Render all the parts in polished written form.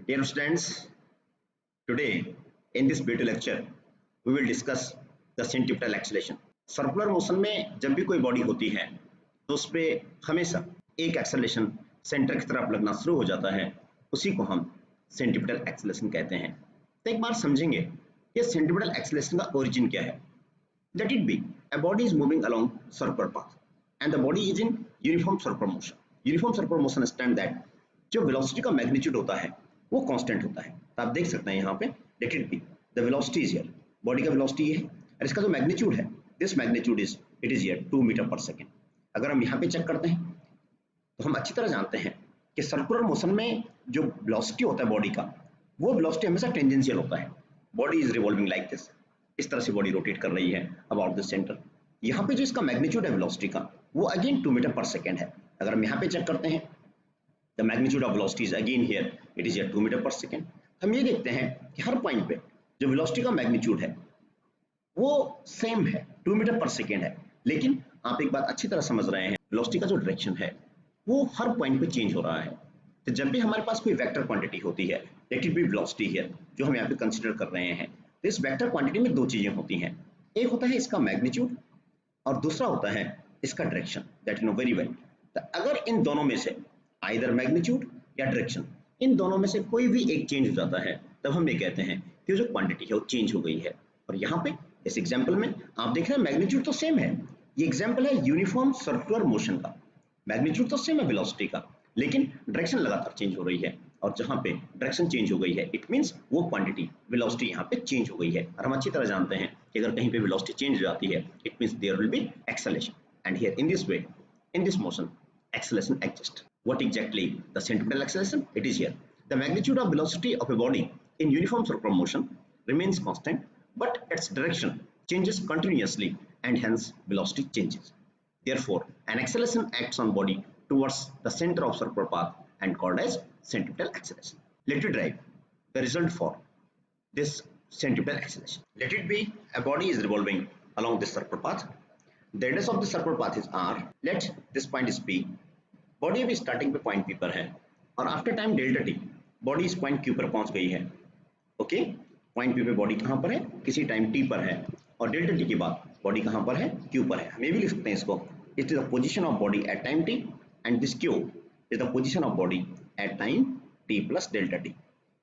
Dear students, today in this video lecture we will discuss the centripetal acceleration. Circular motion में जब भी कोई body होती है तो उस पे हमेशा एक एक्सेलरेशन सेंटर की तरफ लगना शुरू हो जाता है, उसी को हम सेंट्रिपेटल एक्सेलरेशन कहते हैं। तो एक बार समझेंगे ये सेंट्रिपेटल एक्सेलरेशन का ओरिजिन क्या है। Late it B a body is moving along circular path and the body is in uniform circular motion. Uniform circular motion stand that जो वेलोसिटी का मैग्नीट्यूड होता है वो कांस्टेंट होता है। तो आप देख सकते हैं यहाँ पे let it be the velocity is here, body का वेलोसिटी ये है और इसका जो मैग्नीट्यूड है this magnitude is it is here 2 metre per second. अगर हम यहाँ पे चेक करते हैं तो हम अच्छी तरह जानते हैं कि सर्कुलर मोशन में जो वेलोसिटी होता है बॉडी का वो वेलोसिटी हमेशा टेंजेंशियल होता है। Body is revolving like this, इस तरह से बॉडी रोटेट कर रही है अबाउट द सेंटर। यहाँ पे जो इसका मैग्नीट्यूड है वेलोसिटी का वो अगेन 2 मीटर पर सेकेंड है। अगर हम यहाँ पे चेक करते हैं the magnitude of velocity is again here it is 2 metre per second. हम ये देखते हैं कि हर पॉइंट पे जो वेलोसिटी का मैग्नीट्यूड है वो सेम है, 2 मीटर पर सेकेंड है। लेकिन आप एक बात अच्छी तरह समझ रहे हैं, वेलोसिटी का जो डायरेक्शन है वो हर पॉइंट पे चेंज हो रहा है। तो जब भी हमारे पास कोई वेक्टर क्वांटिटी होती है, late it B velocity here जो हम यहाँ पे कंसीडर कर रहे हैं, तो इस वेक्टर क्वांटिटी में दो चीजें होती हैं। एक होता है इसका मैग्नीट्यूड और दूसरा होता है इसका direction, that you know very well. तो अगर इन दोनों में से आइदर मैग्नीट्यूड या डायरेक्शन इन दोनों में से कोई भी एक चेंज हो जाता है तब हम ये कहते हैं कि जो क्वांटिटी है वो चेंज हो गई है। और यहाँ पे इस एग्जांपल में आप देख रहे हैं मैग्नीट्यूड तो सेम है। ये एग्जांपल है यूनिफॉर्म सर्कुलर मोशन का। मैग्नीट्यूड तो सेम है वेलोसिटी का, लेकिन डायरेक्शन लगातार चेंज हो रही है और जहाँ पे डायरेक्शन चेंज हो गई है इट मींस वो क्वांटिटी वेलोसिटी यहाँ पे चेंज हो गई है। और हम अच्छी तरह जानते हैं कि अगर कहीं पे वेलोसिटी चेंज हो जाती है it means there will be acceleration and here in this way in this motion acceleration exists. What exactly the centripetal acceleration? It is here. The magnitude of velocity of a body in uniform circular motion remains constant, but its direction changes continuously and hence velocity changes. Therefore, an acceleration acts on body towards the center of circular path and called as centripetal acceleration. Let me derive the result for this centripetal acceleration. Let it be a body is revolving along this circular path. The radius of the circular path is r. Let this point is p. Body अभी starting पे point p पर है और after time delta t body इस point q पर पहुंच गई है। ओके, point p पे body कहाँ पर है, किसी time t पर है और delta t के बाद body कहाँ पर है, q पर है। हम ये भी लिख सकते हैं इसको, it is the position of body at time t and this q is the position of body at time t plus delta t.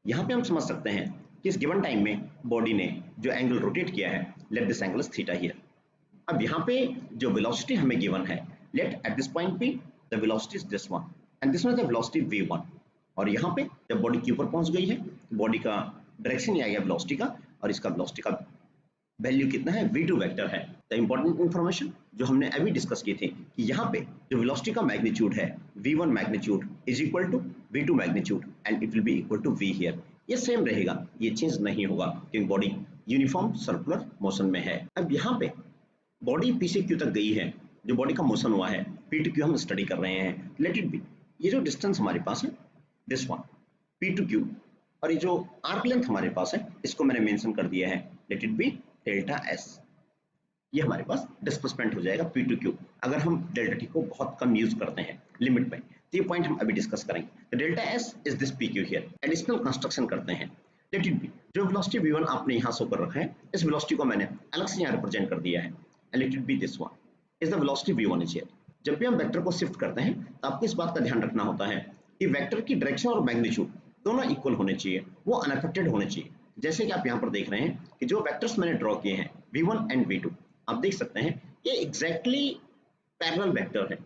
यहाँ पे हम समझ सकते हैं कि इस given time में body ने जो angle rotate किया है let this angle is theta here. अब यहाँ पे जो वेलोसिटी हमें गिवन है लेट एट दिस पॉइंट पे the velocity is this one and this one is the velocity v1 और यहाँ पे जब बॉडी q पर पहुंच गई है बॉडी का डायरेक्शन ये आ गया वेलोसिटी का और इसका वेलोसिटी का वैल्यू कितना है v2 वेक्टर है। द इंपॉर्टेंट इंफॉर्मेशन जो हमने अभी डिस्कस की थी कि यहाँ पे जो वेलोसिटी का मैग्नीट्यूड है v1 magnitude is equal to v2 magnitude and it will be equal to v here. ये सेम रहेगा, ये चेंज नहीं होगा क्योंकि बॉडी यूनिफॉर्म सर्कुलर मोशन में है। अब यहाँ पे बॉडी पी से क्यू तक गई है, जो बॉडी का मोशन हुआ है पी टू क्यू हम स्टडी कर रहे हैं। लेट इट बी ये जो डिस्टेंस हमारे पास है this one P to Q और ये जो आर्क लेंथ हमारे पास है इसको मैंने मेंशन कर दिया है late it B delta S. ये हमारे पास डिस्प्लेसमेंट हो जाएगा पी टू क्यू अगर हम डेल्टा टी को बहुत कम यूज करते हैं लिमिट में। तो ये पॉइंट हम अभी डिस्कस करेंगे। Delta S is this P Q here. Additional construction करते हैं। लेट इट बी जो वेलोसिटी v1 आपने यहाँ शो कर रखा है इस वेलोसिटी को मैंने अलग से यहाँ रिप्रेजेंट कर दिया है। And let it be this one is the velocity v1 is here. जब भी हम वेक्टर को शिफ्ट करते हैं तो आपको इस बात का ध्यान रखना होता है कि वेक्टर की डायरेक्शन और मैग्नीट्यूड दोनों इक्वल होने चाहिए, वो अनअफेक्टेड होने चाहिए। जैसे कि आप यहाँ पर देख रहे हैं कि जो वेक्टर्स मैंने ड्रॉ किए हैं v1 एंड v2 आप देख सकते हैं ये एग्जैक्टली पैरेलल वेक्टर है।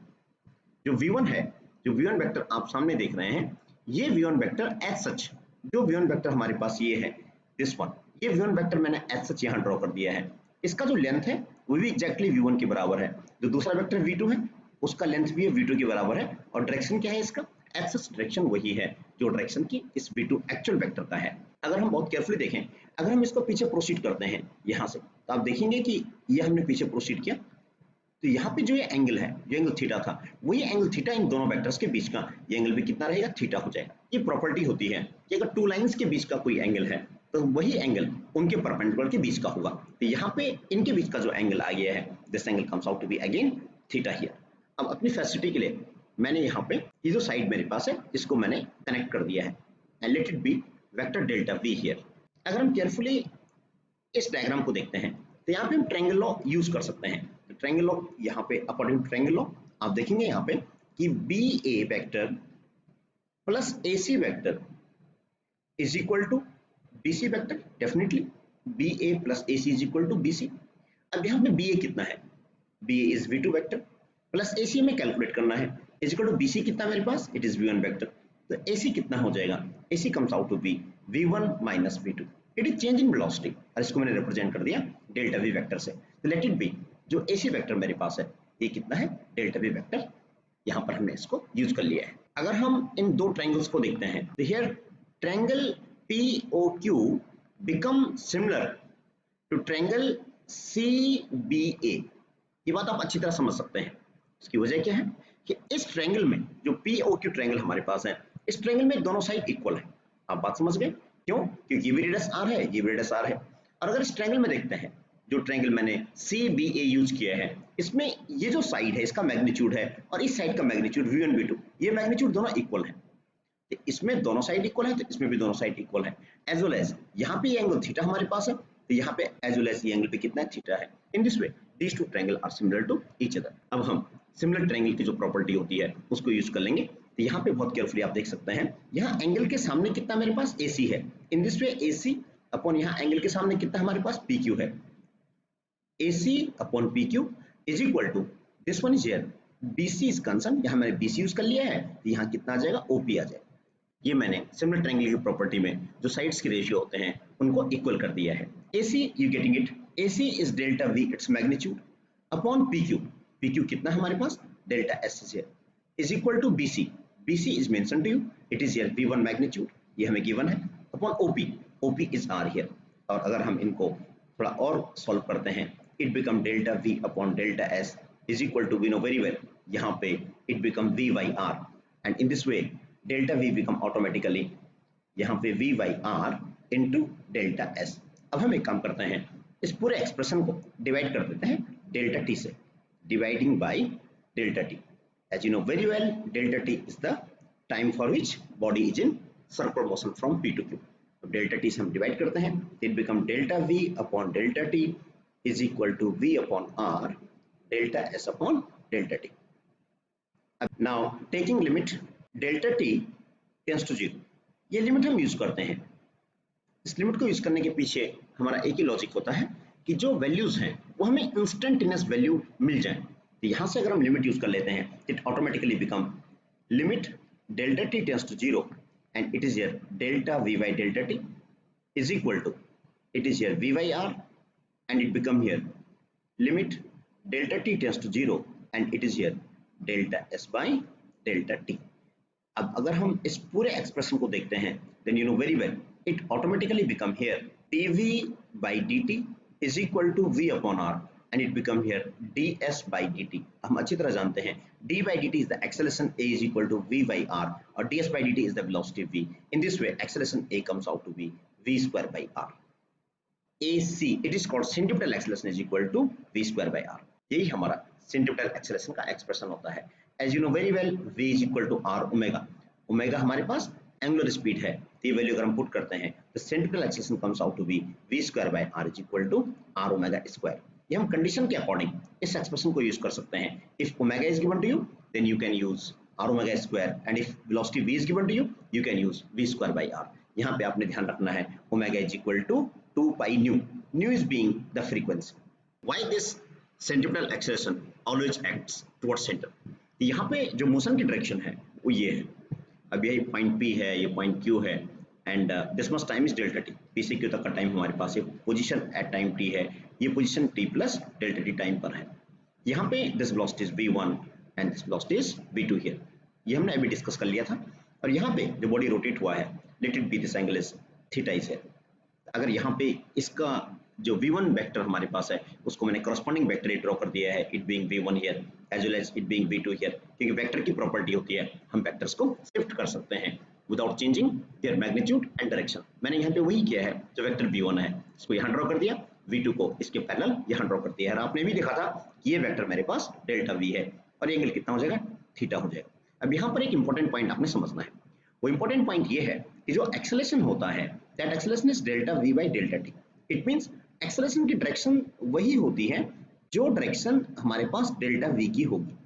जो v1 है, जो v1 वेक्टर आप सामने देख रहे हैं ये v1 वेक्टर एज सच, जो v1 वेक्टर हमारे पास ये है दिस वन, ये v1 वेक्टर मैंने एज सच यहाँ ड्रॉ कर दिया है। इसका जो लेंथ है वो भी एग्जैक्टली v1 के बराबर है। जो दूसरा वेक्टर v2 है उसका लेंथ भी v2 के बराबर है और डायरेक्शन क्या है इसका, एक्सिस डायरेक्शन वही है जो डायरेक्शन की इस v2 एक्चुअल वेक्टर का है। अगर हम बहुत केयरफुली देखें, अगर हम इसको पीछे प्रोसीड करते हैं यहाँ से तो आप देखेंगे कि ये हमने पीछे प्रोसीड किया तो यहाँ पे जो ये एंगल है, जो एंगल थीटा था वही एंगल थीटा इन दोनों वेक्टर्स के बीच का ये एंगल भी कितना रहेगा, थीटा हो जाएगा। ये प्रॉपर्टी होती है कि अगर टू लाइंस के बीच का कोई एंगल है तो वही एंगल उनके परपेंडिकुलर के बीच का होगा। तो यहाँ पे इनके बीच का जो एंगल आ गया है this angle comes out to be again theta here. अब अपनी फैसिलिटी के लिए मैंने यहाँ पे ये जो साइड मेरे पास है इसको मैंने कनेक्ट कर दिया है and let it be vector delta V here. अगर हम केयरफुली इस डायग्राम को देखते हैं तो यहाँ पे हम ट्रायंगल लॉ यूज कर सकते हैं। तो ट्रायंगल लॉ यहाँ पे अकॉर्डिंग टू ट्रायंगल लॉ आप देखेंगे यहाँ पे कि B A vector plus A C vector is equal to B C vector. Definitely B A plus A C is equal to B C. अब यहाँ पे बी ए कितना है, B A is V two vector plus A C हमें calculate करना है is equal to B C कितना मेरे पास, इट इज वी1 वेक्टर। तो ए सी कितना हो जाएगा, A C comes out to B V one minus V two. It is change in velocity और इसको मैंने रिप्रेजेंट कर दिया डेल्टा वी वेक्टर से। तो लेट इट बी जो ए सी वेक्टर मेरे पास है ये कितना है, डेल्टा वी वेक्टर। यहाँ पर हमने इसको यूज कर लिया है। अगर हम इन दो ट्रायंगल्स को देखते हैं तो here triangle POQ become similar to triangle CBA। ये बात आप अच्छी तरह समझ सकते हैं। इसकी वजह क्या है कि इस ट्रायंगल में जो POQ ट्रायंगल हमारे पास है, इस ट्रायंगल में दोनों साइड इक्वल है। आप बात समझ गए क्यों, क्योंकि ये भी रेडियस r है, ये भी रेडियस r है। और अगर इस ट्रायंगल में देखते हैं जो ट्रायंगल मैंने CBA यूज किया है, इसमें ये जो साइड है इसका मैग्नीट्यूड है और इस साइड का मैग्नीट्यूड V1 V2, ये मैग्नीट्यूड दोनों इक्वल है। तो इसमें दोनों साइड इक्वल है तो इसमें भी दोनों साइड इक्वल है। एज वेल एज यहाँ पे ये एंगल थीटा हमारे पास है तो यहाँ पे एज वेल एज ये एंगल पे कितना है, थीटा है। In this way these two triangle are similar to each other. अब हम सिमिलर ट्रायंगल की जो प्रॉपर्टी होती है उसको यूज कर लेंगे। तो यहाँ पे बहुत केयरफुली आप देख सकते हैं, यहाँ एंगल के सामने कितना मेरे पास AC है। In this way AC upon यहाँ एंगल के सामने कितना हमारे पास PQ है। AC upon PQ is equal to this one is here BC is concern, यहाँ मैंने BC यूज कर लिया है तो यहाँ कितना आ जाएगा, OP आ जाएगा। ये मैंने सिमिलर ट्रायंगल की प्रॉपर्टी में जो साइड्स के रेशियो होते हैं उनको इक्वल कर दिया है। AC you getting it, AC is delta V it's magnitude upon PQ, PQ कितना हमारे पास, delta S is here is equal to BC, BC is mentioned to you, it is here V1 magnitude, ये हमें given है, upon OP, OP is R here। और अगर हम इनको थोड़ा और सॉल्व करते हैं, it become delta V upon delta S is equal to, we know very well, यहाँ पे it become V by R and in this way delta V become automatically यहाँ पे V by R into delta S। अब हम एक काम करते हैं, इस पूरे एक्सप्रेशन को डिवाइड कर देते हैं डेल्टा T से, dividing by delta T। As you know very well, delta T is the time for which body is in circular motion from P to Q। तो delta T से हम divide करते हैं, it become delta V upon delta T is equal to V upon R delta S upon delta T। Now taking limit delta T tends to 0, ये limit हम use करते हैं। इस लिमिट को यूज करने के पीछे हमारा एक ही लॉजिक होता है कि जो वैल्यूज हैं वो हमें इंस्टेंटेनियस वैल्यू मिल जाए। तो यहाँ से अगर हम लिमिट यूज कर लेते हैं, it automatically become limit delta T tends to 0 and it is here delta V by delta T is equal to, it is here V by R and it become here limit delta T tends to 0 and it is here delta S by delta T। अब अगर हम इस पूरे expression को देखते हैं, then you know very well it automatically become here dV by dt is equal to V upon R and it become here ds by dt। हम अच्छी तरह जानते हैं d by dt is the acceleration A is equal to V by R और ds by dt is the velocity V। In this way acceleration A comes out to be V square by R। AC it is called centripetal acceleration is equal to V square by R। यही हमारा centripetal acceleration का expression होता है। As you know very well V is equal to R omega, omega हमारे पास angular speed है, तो ये value अगर हम पुट करते हैं तो centripetal acceleration comes out to be V square by R is equal to R omega square. ये हम कंडीशन के अकॉर्डिंग इस एक्सप्रेशन को यूज कर सकते हैं। If omega is given to you then you can use r omega square and if velocity v is given to you can use v square by r। यहाँ पे आपने ध्यान रखना है omega is equal to 2 pi nu, nu is being the frequency. Why this centripetal acceleration always acts towards centre. यहाँ पे जो motion की डायरेक्शन है वो ये है, अब यही पॉइंट P है, ये पॉइंट Q है and this much time is delta T, P से Q तक का टाइम हमारे पास है, पोजीशन एट टाइम T है, ये position T plus delta T time पर है। यहाँ पे this velocity is V1 and this velocity is V2 here, ये हमने अभी डिस्कस कर लिया था। और यहाँ पे जो बॉडी रोटेट हुआ है, late it B this angle is theta is here. अगर यहाँ पे इसका जो V1 वेक्टर हमारे पास है उसको मैंने कॉरस्पॉन्डिंग वेक्टर ड्रॉ कर दिया है, it being V1 here as well as it being V2 here, क्योंकि वेक्टर की प्रॉपर्टी होती है हम वेक्टर्स को शिफ्ट कर सकते हैं without changing their magnitude and direction. मैंने यहाँ पे वही किया है, जो वेक्टर V1 है इसको यहाँ ड्रॉ कर दिया, V2 को इसके पैरेलल यहाँ ड्रॉ कर दिया है। और आपने भी देखा था ये वेक्टर मेरे पास डेल्टा V है और ये एंगल कितना हो जाएगा, थीटा हो जाएगा। अब यहाँ पर एक इंपॉर्टेंट पॉइंट आपने समझना है, वो इंपॉर्टेंट पॉइंट ये है कि जो एक्सेलरेशन होता है that acceleration is delta we by delta T. It means acceleration की डायरेक्शन वही होती है जो डायरेक्शन हमारे पास डेल्टा वी की होगी।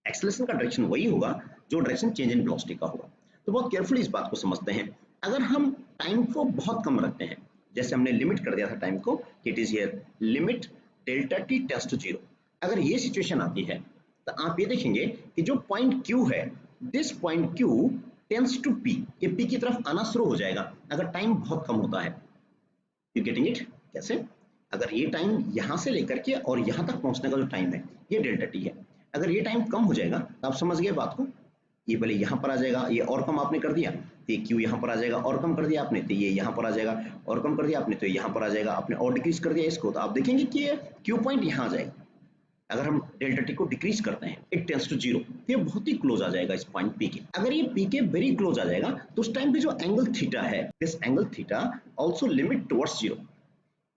एक्सेलरेशन का डायरेक्शन वही होगा जो डायरेक्शन चेंज इन वेलोसिटी का होगा। तो बहुत केयरफुली इस बात को समझते हैं। अगर हम टाइम को बहुत कम रखते हैं, जैसे हमने लिमिट कर दिया था टाइम को, it is here limit delta T tends to 0। अगर ये सिचुएशन आती है तो आप ये देखेंगे कि जो पॉइंट Q है, this point Q tends to P, ये P की तरफ आना शुरू हो जाएगा अगर टाइम बहुत कम होता है। You getting it? कैसे? अगर ये टाइम यहाँ से लेकर के और यहाँ तक पहुँचने का जो टाइम है ये डेल्टा टी है। अगर ये टाइम कम हो जाएगा तो आप समझ गए बात को, ये पहले यहाँ पर आ जाएगा, ये और कम आपने कर दिया तो ये Q यहाँ पर आ जाएगा, और कम कर दिया आपने तो ये यहाँ पर आ जाएगा, और कम कर दिया आपने तो यहाँ पर आ जाएगा, आपने और डिक्रीज कर दिया इसको तो आप देखेंगे कि ये Q पॉइंट यहाँ आ जाएगा। अगर हम डेल्टा टी को डिक्रीज करते हैं इट टेंड्स टू 0, तो ये बहुत ही क्लोज आ जाएगा इस पॉइंट P के। अगर ये P के वेरी क्लोज आ जाएगा तो उस टाइम पे जो एंगल थीटा है, this angle theta also limit towards 0,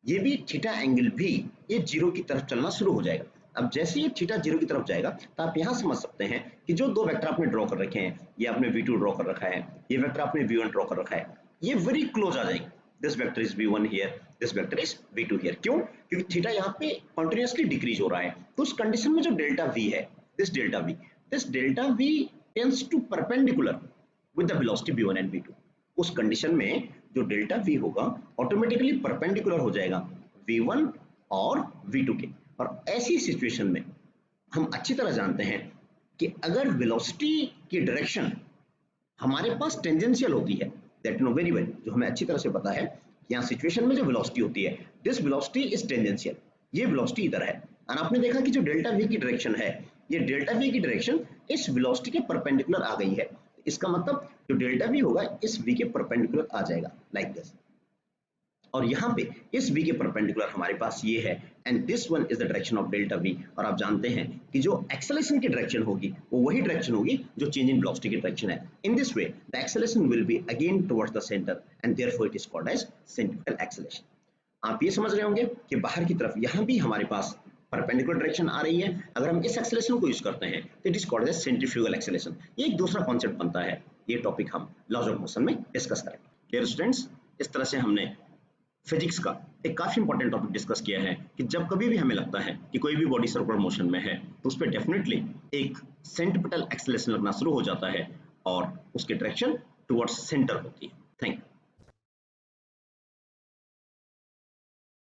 ये भी थीटा एंगल भी ये 0 की तरफ चलना शुरू हो जाएगा। अब जैसे ये थीटा 0 की तरफ जाएगा तो आप यहाँ समझ सकते हैं कि जो दो वेक्टर आपने ड्रॉ कर रखे हैं, ये आपने v2 ड्रॉ कर रखा है, ये वेक्टर आपने v1 ड्रॉ कर रखा है, ये वेरी क्लोज आ जाएंगे। This vector is v1 here, this vector is v2 here. क्यों? क्योंकि थीटा यहाँ पे कंटिन्यूअसली डिक्रीज हो रहा है। तो उस कंडीशन में जो डेल्टा v है, this delta v tends to perpendicular with the velocity v1 and v2। उस कंडीशन में जो डेल्टा v होगा ऑटोमेटिकली परपेंडिकुलर हो जाएगा v1 और v2 के। और ऐसी सिचुएशन में हम अच्छी तरह जानते हैं कि अगर वेलोसिटी की डायरेक्शन हमारे पास टेंजेंशियल होती है, दैट नो वेरी वेल, जो हमें अच्छी तरह से पता है कि यहाँ सिचुएशन में जो वेलोसिटी होती है, दिस वेलोसिटी इज टेंजेंशियल, ये वेलोसिटी इधर है। और आपने देखा कि जो डेल्टा v की डायरेक्शन है, ये डेल्टा v की डायरेक्शन इस वेलोसिटी के परपेंडिकुलर आ गई है। इसका मतलब जो डेल्टा v होगा इस v के परपेंडिकुलर आ जाएगा लाइक दिस। और यहाँ पे इस v के परपेंडिकुलर हमारे पास ये है and this one is the direction of delta v। और आप जानते हैं कि जो एक्सेलरेशन की डायरेक्शन होगी वो वही डायरेक्शन होगी जो चेंज इन वेलोसिटी की डायरेक्शन है। In this way the acceleration will be again towards the centre and therefore it is called as centripetal acceleration. आप ये समझ रहे होंगे कि बाहर की तरफ यहाँ भी हमारे पास परपेंडिकुलर डायरेक्शन आ रही है। अगर हम इस एक्सेलरेशन को यूज करते हैं तो it is called as centrifugal acceleration. ये एक दूसरा कॉन्सेप्ट बनता है, ये टॉपिक हम लॉज ऑफ मोशन में डिस्कस करेंगे। डियर स्टूडेंट्स, इस तरह से हमने फिजिक्स का एक काफी इंपॉर्टेंट टॉपिक डिस्कस किया है कि जब कभी भी हमें लगता है कि कोई भी बॉडी सर्कुलर मोशन में है तो उस पर डेफिनेटली एक सेंट्रिपेटल एक्सेलरेशन लगना शुरू हो जाता है और उसकी डायरेक्शन टुवर्ड्स सेंटर होती है। Thank you.